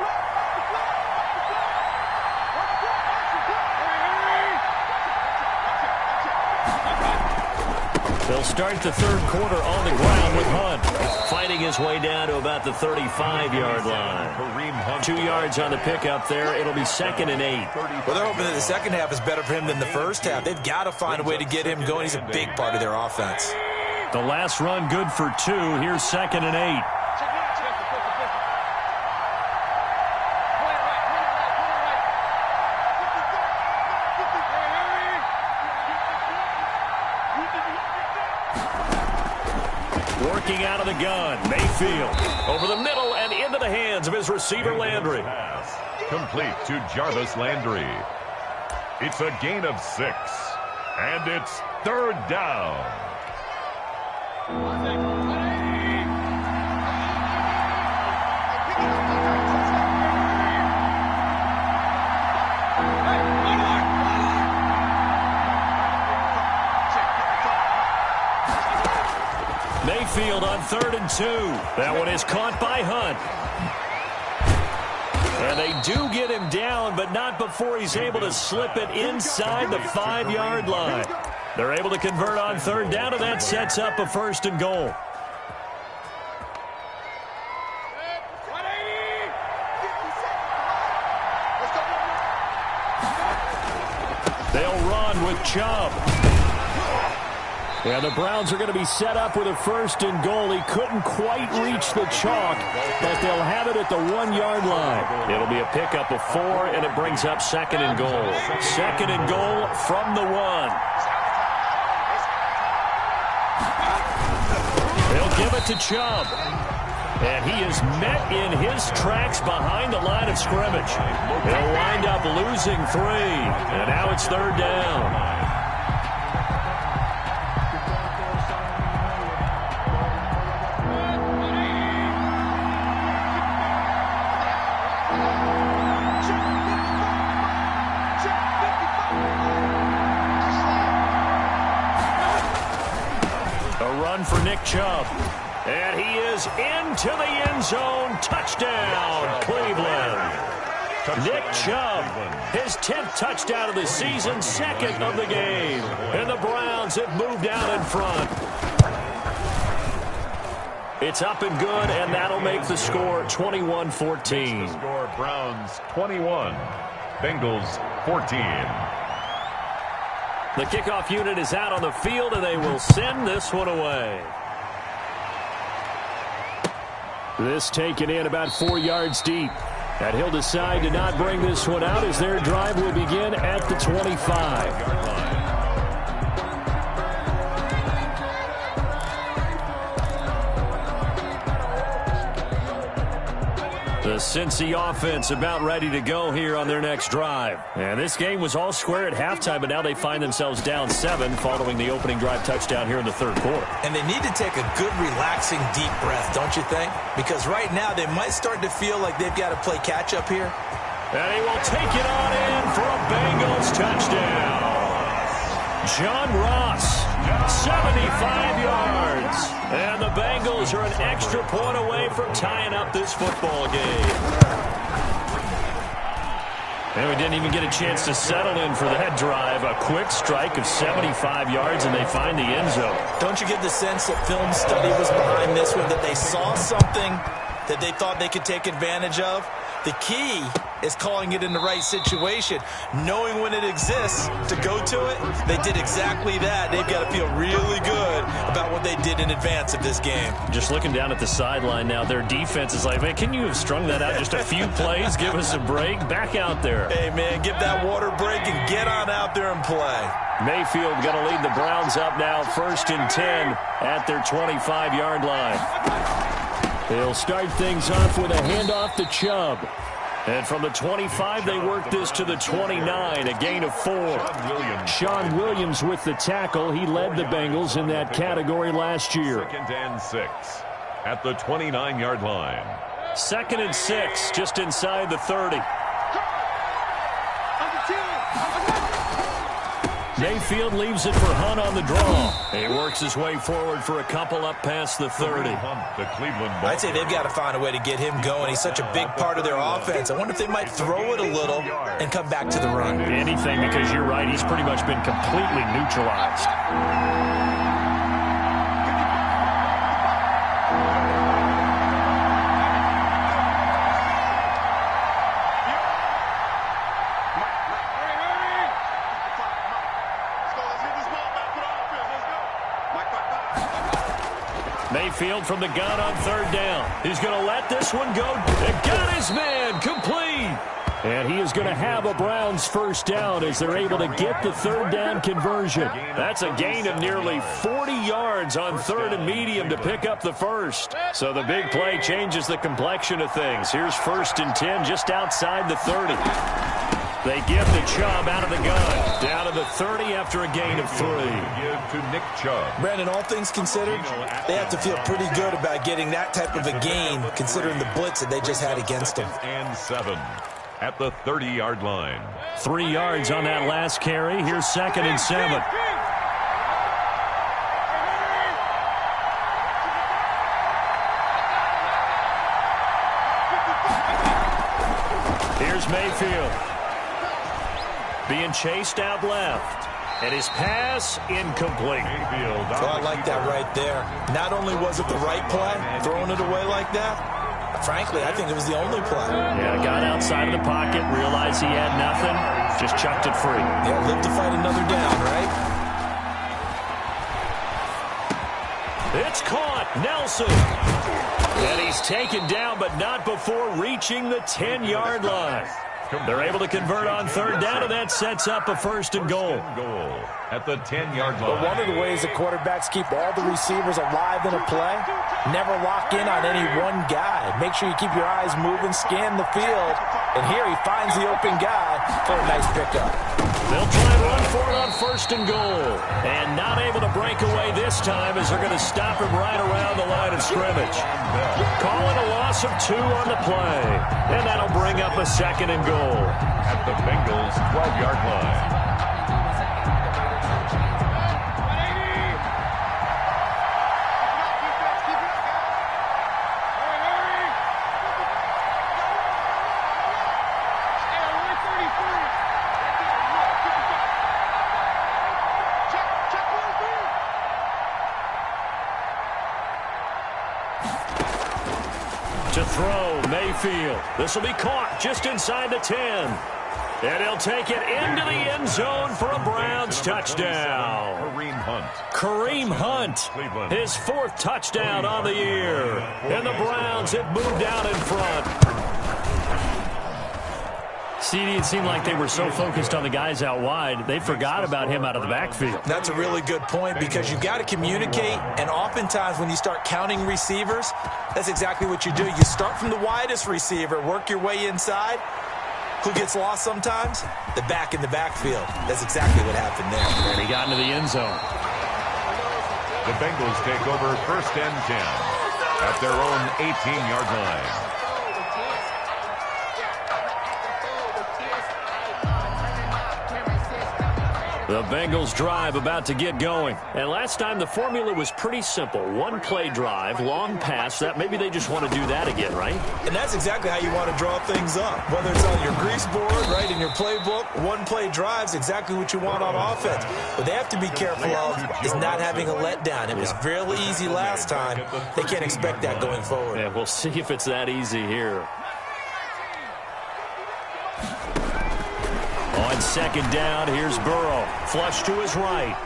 They'll start the third quarter on the ground with Hunt, fighting his way down to about the 35-yard line. 2 yards on the pickup there. It'll be 2nd and 8. Well, they're hoping that the second half is better for him than the first half. They've got to find a way to get him going. He's a big part of their offense. The last run good for 2. Here's 2nd and 8. Working out of the gun, Mayfield over the middle and into the hands of his receiver Landry. Complete to Jarvis Landry. It's a gain of 6, and it's 3rd down. Mayfield on 3rd and 2. That one is caught by Hunt. And they do get him down, but not before he's able to slip it inside the 5-yard line. They're able to convert on 3rd down, and that sets up a 1st and goal. They'll run with Chubb. And the Browns are going to be set up with a 1st and goal. He couldn't quite reach the chalk, but they'll have it at the 1-yard line. It'll be a pickup of 4, and it brings up 2nd and goal. 2nd and goal from the 1. They'll give it to Chubb. And he is met in his tracks behind the line of scrimmage. They'll wind up losing 3, and now it's 3rd down. For Nick Chubb. And he is into the end zone. Touchdown, Cleveland. Nick Chubb, his 10th touchdown of the season, 2nd of the game. And the Browns have moved out in front. It's up and good, and that'll make the score 21-14. Score Browns 21, Bengals 14. The kickoff unit is out on the field, and they will send this one away. This taken in about 4 yards deep. And he'll decide to not bring this one out as their drive will begin at the 25. The Cincy offense about ready to go here on their next drive. And this game was all square at halftime, but now they find themselves down 7 following the opening drive touchdown here in the 3rd quarter. And they need to take a good, relaxing, deep breath, don't you think? Because right now they might start to feel like they've got to play catch-up here. And he will take it on in for a Bengals touchdown. John Ross, 75 yards. And the Bengals are an extra point away from tying up this football game. And we didn't even get a chance to settle in for that drive. A quick strike of 75 yards, and they find the end zone. Don't you get the sense that film study was behind this one, that they saw something that they thought they could take advantage of? The key is calling it in the right situation, knowing when it exists to go to it. They did exactly that. They've got to feel really good about what they did in advance of this game. Just looking down at the sideline now, their defense is like, man, can you have strung that out just a few plays? Give us a break. Back out there. Hey, man, give that water break and get on out there and play. Mayfield going to lead the Browns up now, 1st and 10 at their 25-yard line. They'll start things off with a handoff to Chubb. And from the 25, they work this to the 29, a gain of 4. Sean Williams with the tackle. He led the Bengals in that category last year. 2nd and 6 at the 29-yard line. 2nd and 6, just inside the 30. Mayfield leaves it for Hunt on the draw. He works his way forward for a couple up past the 30. I'd say they've got to find a way to get him going. He's such a big part of their offense. I wonder if they might throw it a little and come back to the run. Anything, because you're right. He's pretty much been completely neutralized. Mayfield from the gun on third down. He's going to let this one go. And got his man complete. And he is going to have a Browns first down as they're able to get the third down conversion. That's a gain of nearly 40 yards on third and medium to pick up the first. So the big play changes the complexion of things. Here's 1st and 10 just outside the 30. They give the Chubb out of the gun. Down to the 30 after a gain of 3. Give to Nick Chubb. Brandon, all things considered, they have to feel pretty good about getting that type of a gain considering the blitz that they just had against them. And 7 at the 30-yard line. 3 yards on that last carry. Here's 2nd and 7. Here's Mayfield. Being chased out left. And his pass incomplete. I like that right there. Not only was it the right play, throwing it away like that, frankly, I think it was the only play. Yeah, got outside of the pocket, realized he had nothing, just chucked it free. Yeah, live to fight another down, right? It's caught. Nelson. And he's taken down, but not before reaching the 10-yard line. They're able to convert on third down, and that sets up a 1st and goal. At the 10-yard line. But one of the ways the quarterbacks keep all the receivers alive in a play, never lock in on any one guy. Make sure you keep your eyes moving, scan the field, and here he finds the open guy for a nice pickup. They'll try and run for it on 1st and goal. And not able to break away this time as they're going to stop him right around the line of scrimmage. Calling a loss of 2 on the play. And that'll bring up a 2nd and goal. At the Bengals' 12-yard line. To throw, Mayfield. This will be caught just inside the 10. And he'll take it into the end zone for a Browns touchdown. Kareem Hunt, his 4th touchdown on the year. And the Browns have moved out in front. CD, it seemed like they were so focused on the guys out wide, they forgot about him out of the backfield. That's a really good point because you've got to communicate, and oftentimes when you start counting receivers, that's exactly what you do. You start from the widest receiver, work your way inside. Who gets lost sometimes? The back in the backfield. That's exactly what happened there. And he got into the end zone. The Bengals take over 1st and 10 at their own 18-yard line. The Bengals drive about to get going. And last time the formula was pretty simple. 1-play drive, long pass. That maybe they just want to do that again, right? And that's exactly how you want to draw things up. Whether it's on your grease board, right, in your playbook, 1-play drive's exactly what you want on offense. What they have to be careful of is not having a letdown. It was fairly easy last time. They can't expect that going forward. Yeah, we'll see if it's that easy here. On 2nd down, here's Burrow. Flush to his right.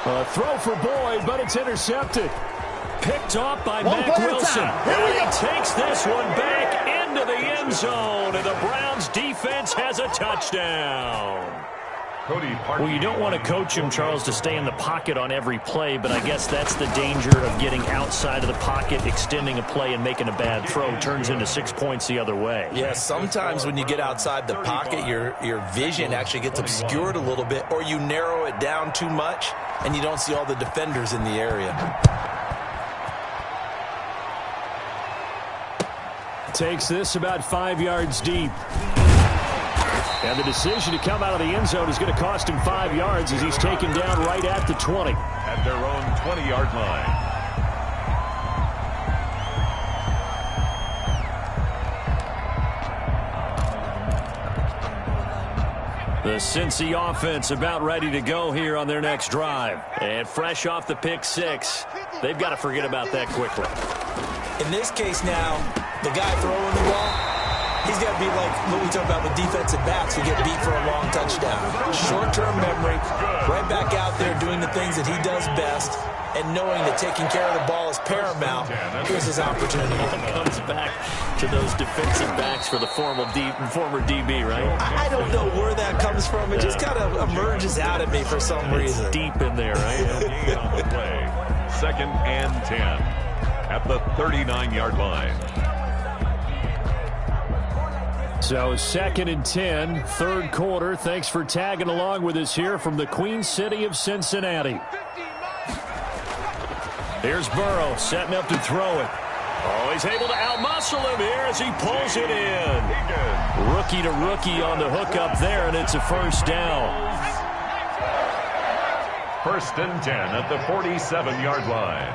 A throw for Boyd, but it's intercepted. Picked off by Mack Wilson. And he takes this one back into the end zone, and the Browns defense has a touchdown. Well, you don't want to coach him, Charles, to stay in the pocket on every play, but I guess that's the danger of getting outside of the pocket, extending a play, and making a bad throw. Turns into 6 points the other way. Yeah, sometimes when you get outside the pocket, your vision actually gets obscured a little bit, or you narrow it down too much, and you don't see all the defenders in the area. Takes this about 5 yards deep. And the decision to come out of the end zone is going to cost him 5 yards as he's taken down right at the 20. At their own 20-yard line. The Cincy offense about ready to go here on their next drive. And fresh off the pick 6, they've got to forget about that quickly. In this case now, the guy throwing the ball, He's got to be like what we talk about with defensive backs who get beat for a long touchdown. Short-term memory, right back out there doing the things that he does best, and knowing that taking care of the ball is paramount. Here's his opportunity. Comes back to those defensive backs for the former DB, right? I don't know where that comes from. It just kind of emerges out of me for some reason. It's deep in there, right? On the play. 2nd and 10 at the 39-yard line. So 2nd and 10, third quarter. Thanks for tagging along with us here from the Queen City of Cincinnati. Here's Burrow setting up to throw it. Oh, he's able to outmuscle him here as he pulls it in. Rookie to rookie on the hook up there, and it's a first down. 1st and 10 at the 47-yard line.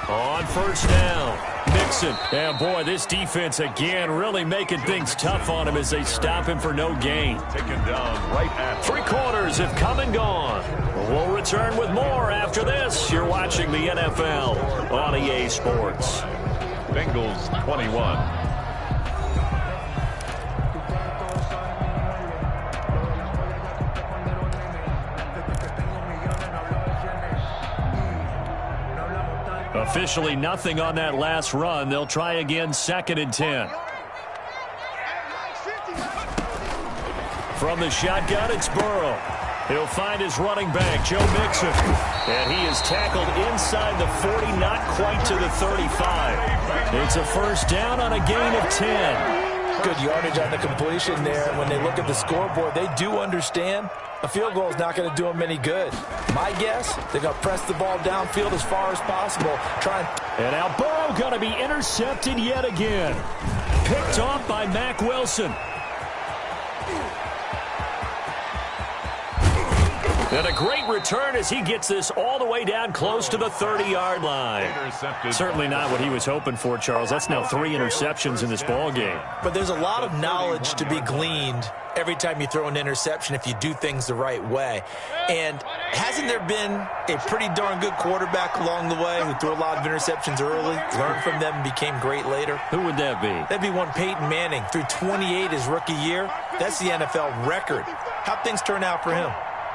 On first down, Mixon. And boy, this defense again really making things tough on him as they stop him for no gain. Taken down right at 3 quarters have come and gone. We'll return with more after this. You're watching the NFL on EA Sports. Bengals 21. Officially nothing on that last run. They'll try again 2nd and 10. From the shotgun, it's Burrow. He'll find his running back, Joe Mixon. And he is tackled inside the 40, not quite to the 35. It's a first down on a gain of 10. Good yardage on the completion there. When they look at the scoreboard, they do understand a field goal is not going to do them any good. My guess, they're going to press the ball downfield as far as possible. And now Burrow going to be intercepted yet again. Picked off by Mack Wilson. And a great return as he gets this all the way down close to the 30-yard line. Certainly not what he was hoping for, Charles. That's now 3 interceptions in this ball game. But there's a lot of knowledge to be gleaned every time you throw an interception if you do things the right way. And hasn't there been a pretty darn good quarterback along the way who threw a lot of interceptions early, learned from them, and became great later? Who would that be? That'd be one Peyton Manning. Threw 28 his rookie year. That's the NFL record. How'd things turn out for him?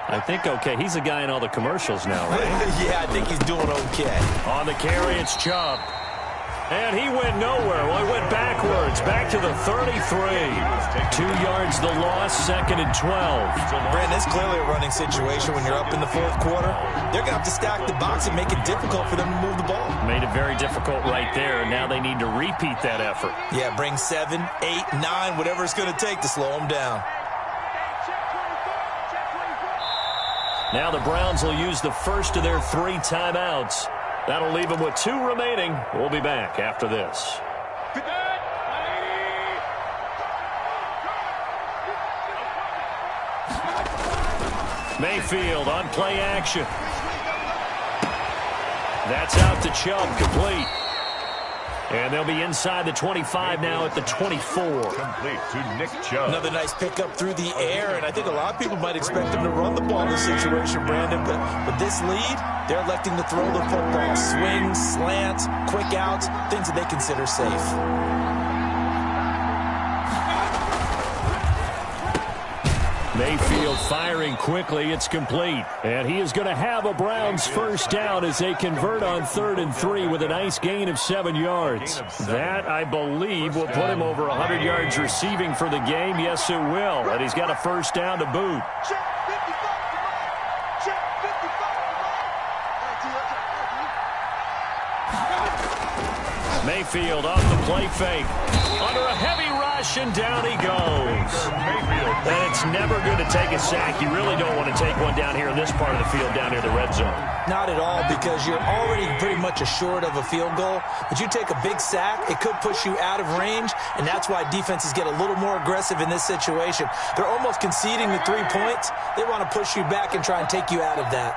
I think okay. He's a guy in all the commercials now, right? Yeah, I think he's doing okay. On the carry, it's Chubb. And he went nowhere. Well, he went backwards, back to the 33. 2 yards the loss, 2nd and 12. Brandon, it's clearly a running situation when you're up in the 4th quarter. They're going to have to stack the box and make it difficult for them to move the ball. Made it very difficult right there. Now they need to repeat that effort. Yeah, bring 7, 8, 9, whatever it's going to take to slow them down. Now the Browns will use the first of their 3 timeouts. That'll leave them with 2 remaining. We'll be back after this. Mayfield on play action. That's out to Chubb, complete. And they'll be inside the 25 now at the 24. Complete to Nick Chubb. Another nice pickup through the air, and I think a lot of people might expect them to run the ball in this situation, Brandon. But with this lead, they're electing to throw the football. Swings, slants, quick outs, things that they consider safe. Mayfield firing quickly. It's complete. And he is going to have a Browns first down as they convert on 3rd and 3 with a nice gain of 7 yards. That, I believe, will put him over 100 yards receiving for the game. Yes, it will. And he's got a first down to boot. Mayfield off the play fake. Under a heavy rush, and down he goes. And it's never good to take a sack. You really don't want to take one down here in this part of the field, down near the red zone. Not at all, because you're already pretty much assured of a field goal. But you take a big sack, it could push you out of range, and that's why defenses get a little more aggressive in this situation. They're almost conceding the 3 points. They want to push you back and try and take you out of that.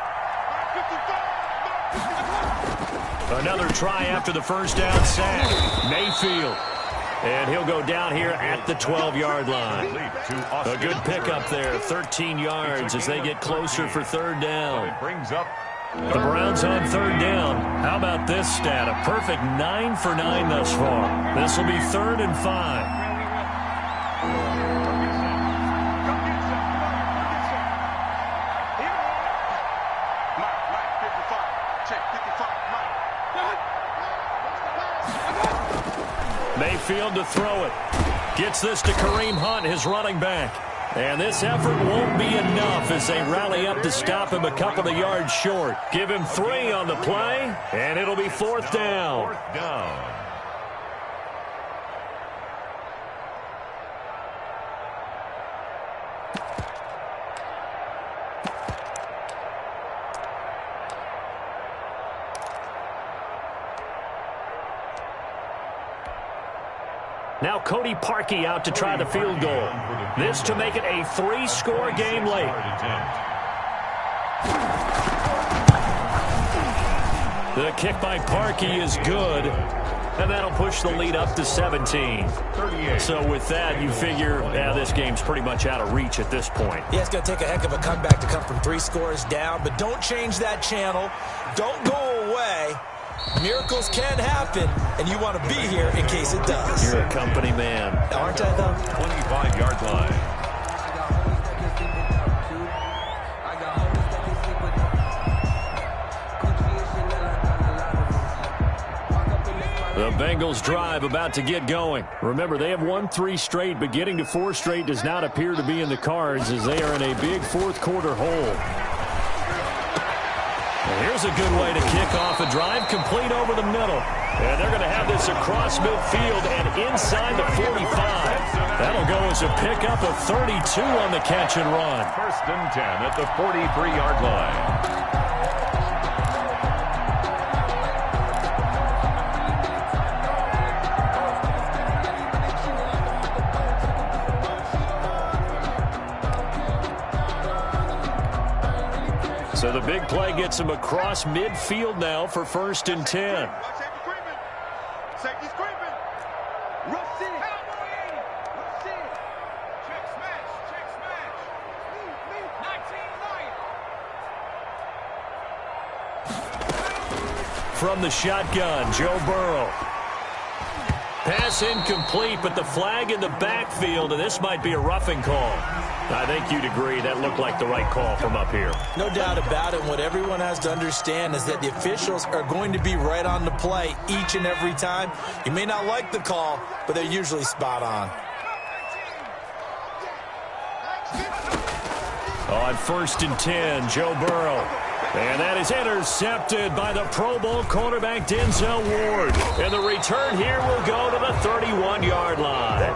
Another try after the first down sack. Mayfield. And he'll go down here at the 12-yard line. A good pickup there, 13 yards as they get closer for 3rd down. It brings up The Browns on third down. How about this stat? A perfect 9 for 9 thus far. This will be 3rd and 5. Mayfield to throw it. Gets this to Kareem Hunt, his running back. And this effort won't be enough as they rally up to stop him a couple of yards short. Give him 3 on the play, and it'll be 4th down. 4th down. Now Cody Parkey out to try the field goal. This to make it a 3-score game late. The kick by Parkey is good, and that'll push the lead up to 17. So with that, you figure this game's pretty much out of reach at this point. Yeah, it's going to take a heck of a comeback to come from 3 scores down, but don't change that channel. Don't go away. Miracles can happen, and you want to be here in case it does. You're a company man. Aren't I, though? 25-yard line. The Bengals drive about to get going. Remember, they have won 3 straight, but getting to 4 straight does not appear to be in the cards as they are in a big 4th quarter hole. Here's a good way to kick off a drive, complete over the middle. And they're going to have this across midfield and inside the 45. That'll go as a pickup of 32 on the catch and run. 1st and 10 at the 43-yard line. So the big play gets him across midfield now for 1st and 10. Safety screaming. Rush in. Rush in. Check smash. Check smash. Leave. 19 light. From the shotgun, Joe Burrow. Pass incomplete, but the flag in the backfield, and this might be a roughing call. I think you'd agree that looked like the right call from up here. No doubt about it. What everyone has to understand is that the officials are going to be right on the play each and every time. You may not like the call, but they're usually spot on. On 1st and 10, Joe Burrow. And that is intercepted by the Pro Bowl cornerback Denzel Ward. And the return here will go to the 31-yard line.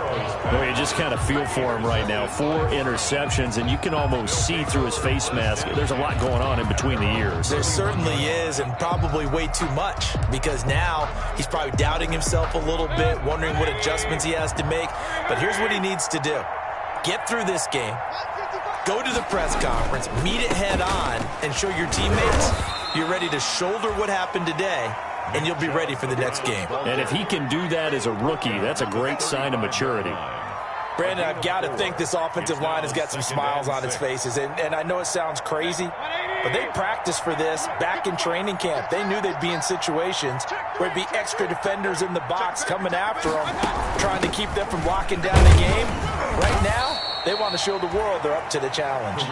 Well, you just kind of feel for him right now. 4 interceptions, and you can almost see through his face mask. There's a lot going on in between the ears. There certainly is, and probably way too much, because now he's probably doubting himself a little bit, wondering what adjustments he has to make. But here's what he needs to do. Get through this game. Go to the press conference, meet it head on, and show your teammates you're ready to shoulder what happened today, and you'll be ready for the next game. And if he can do that as a rookie, that's a great sign of maturity. Brandon, I've got to think this offensive line has got some smiles on its faces, and I know it sounds crazy, but they practiced for this back in training camp. They knew they'd be in situations where it'd be extra defenders in the box coming after them, trying to keep them from locking down the game. Right now, they want to show the world they're up to the challenge.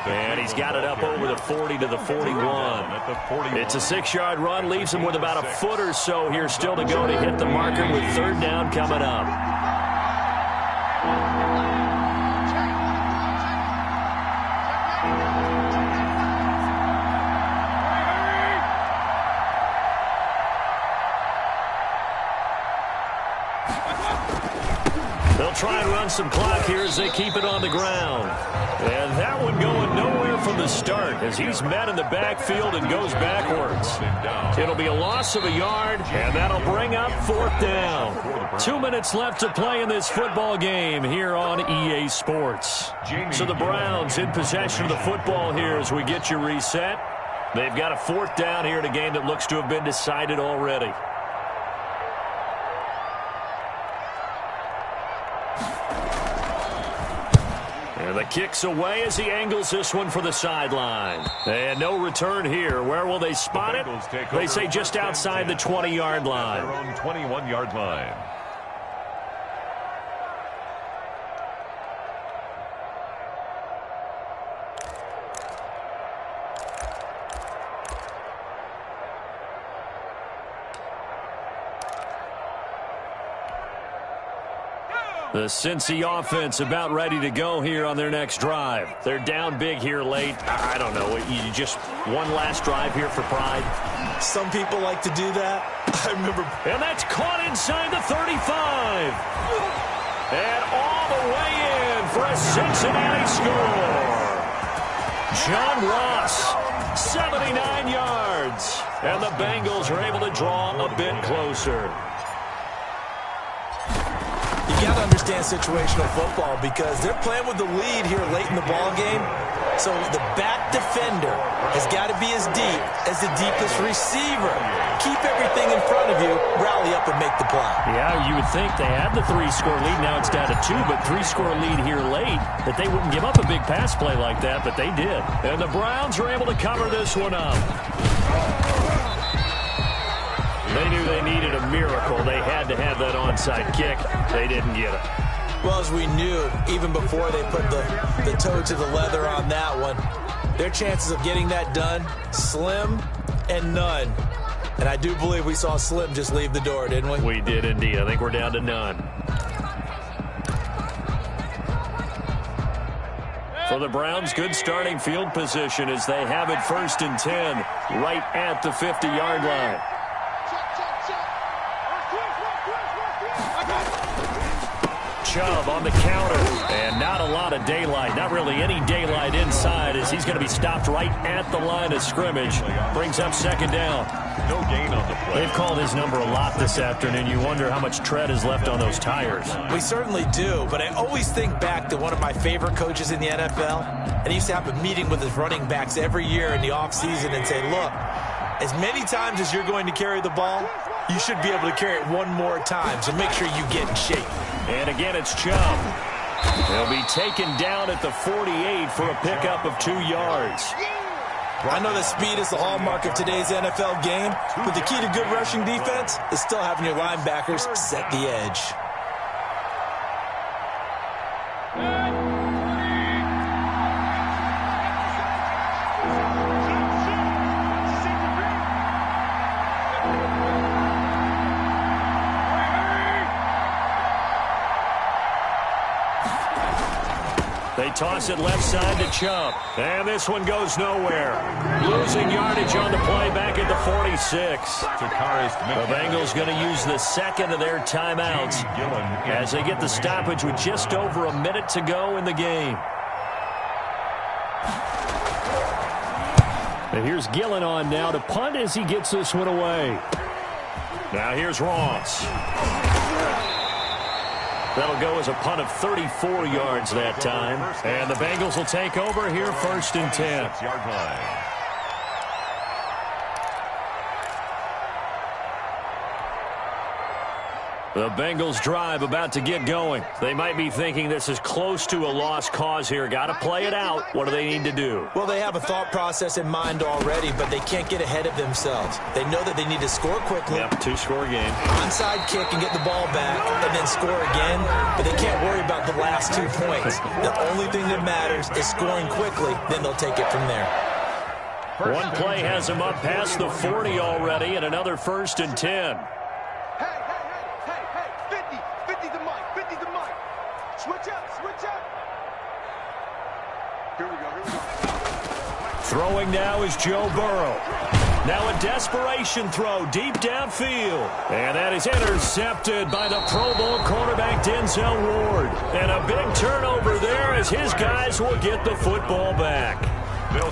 And he's got it up over the 40 to the 41. It's a 6-yard run, leaves him with about a foot or so here still to go to hit the marker with 3rd down coming up. They'll try and run some clock here as they keep it on the ground. And that one going nowhere from the start as he's met in the backfield and goes backwards. It'll be a loss of a yard, and that'll bring up 4th down. 2 minutes left to play in this football game here on EA Sports. So the Browns in possession of the football here as we get you reset. They've got a 4th down here in a game that looks to have been decided already. And The kick's away as he angles this one for the sideline. And no return here. Where will they spot it? They say just outside the 20-yard line. Their own 21-yard line. The Cincy offense about ready to go here on their next drive. They're down big here late. I don't know. You just one last drive here for pride. Some people like to do that. I remember. And that's caught inside the 35. And all the way in for a Cincinnati score. John Ross, 79 yards. And the Bengals are able to draw a bit closer. You got to understand situational football because they're playing with the lead here late in the ball game. So the back defender has got to be as deep as the deepest receiver. Keep everything in front of you, rally up and make the play. Yeah, you would think they had the 3-score lead. Now it's down to 2, but 3-score lead here late, that they wouldn't give up a big pass play like that, but they did. And the Browns are able to cover this one up. They knew they needed a miracle. They had to have that onside kick. They didn't get it. Well, as we knew, even before they put the toe to the leather on that one, their chances of getting that done, slim and none. And I do believe we saw Slim just leave the door, didn't we? We did indeed. I think we're down to none. For the Browns, good starting field position as they have it 1st and 10 right at the 50-yard line. Chubb on the counter, and not a lot of daylight, not really any daylight inside as he's going to be stopped right at the line of scrimmage. Brings up 2nd down. No gain on the play. They've called his number a lot this afternoon. You wonder how much tread is left on those tires. We certainly do, but I always think back to one of my favorite coaches in the NFL, and he used to have a meeting with his running backs every year in the offseason and say, look, as many times as you're going to carry the ball, you should be able to carry it one more time, so make sure you get in shape. And again, it's Chubb. He'll be taken down at the 48 for a pickup of 2 yards. I know that speed is the hallmark of today's NFL game, but the key to good rushing defense is still having your linebackers set the edge. They toss it left side to Chubb. And this one goes nowhere. Losing yardage on the play back at the 46. The Bengals going to use the 2nd of their timeouts as they get the stoppage with just over a minute to go in the game. And here's Gillen on now to punt as he gets this one away. Now here's Ross. That'll go as a punt of 34 yards that time. And the Bengals will take over here 1st and 10. 6-yard line. The Bengals drive about to get going. They might be thinking this is close to a lost cause here. Got to play it out. What do they need to do? Well, they have a thought process in mind already, but they can't get ahead of themselves. They know that they need to score quickly. Yep, 2-score game. Onside kick and get the ball back and then score again, but they can't worry about the last 2 points. The only thing that matters is scoring quickly, then they'll take it from there. One play has them up past the 40 already, and another 1st and 10. Throwing now is Joe Burrow. Now a desperation throw deep downfield. And that is intercepted by the Pro Bowl quarterback Denzel Ward. And a big turnover there as his guys will get the football back.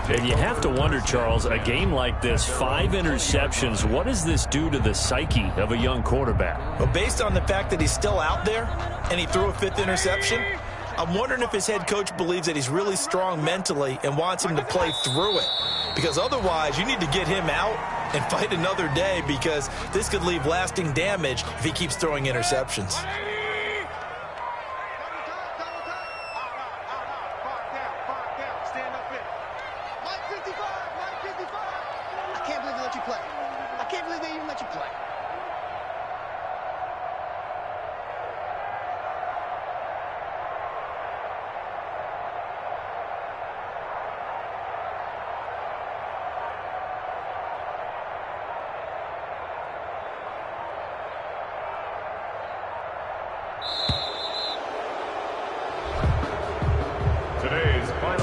And you have to wonder, Charles, a game like this, 5 interceptions, what does this do to the psyche of a young quarterback? Well, based on the fact that he's still out there and he threw a 5th interception, I'm wondering if his head coach believes that he's really strong mentally and wants him to play through it. Because otherwise, you need to get him out and fight another day because this could leave lasting damage if he keeps throwing interceptions. believe they even let you play.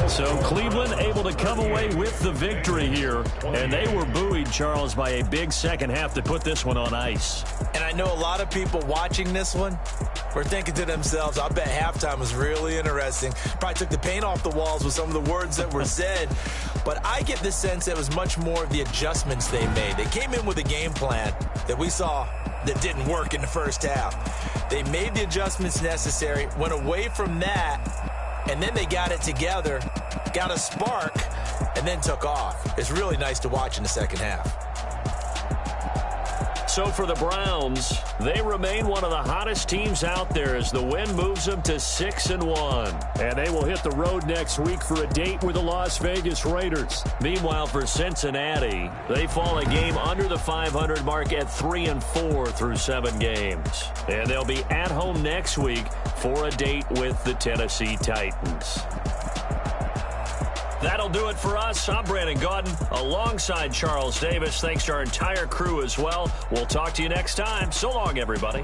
So Cleveland able to come away with the victory here, and they were buoyed, Charles, by a big second half to put this one on ice. And I know a lot of people watching this one were thinking to themselves, I bet halftime was really interesting. Probably took the paint off the walls with some of the words that were said. But I get the sense it was much more of the adjustments they made. They came in with a game plan that we saw that didn't work in the first half. They made the adjustments necessary, went away from that, and then they got it together, got a spark, and then took off. It's really nice to watch in the second half. So for the Browns, they remain one of the hottest teams out there as the win moves them to 6-1. And they will hit the road next week for a date with the Las Vegas Raiders. Meanwhile, for Cincinnati, they fall a game under the 500 mark at 3-4 through 7 games. And they'll be at home next week for a date with the Tennessee Titans. That'll do it for us. I'm Brandon Gaudin alongside Charles Davis. Thanks to our entire crew as well. We'll talk to you next time. So long, everybody.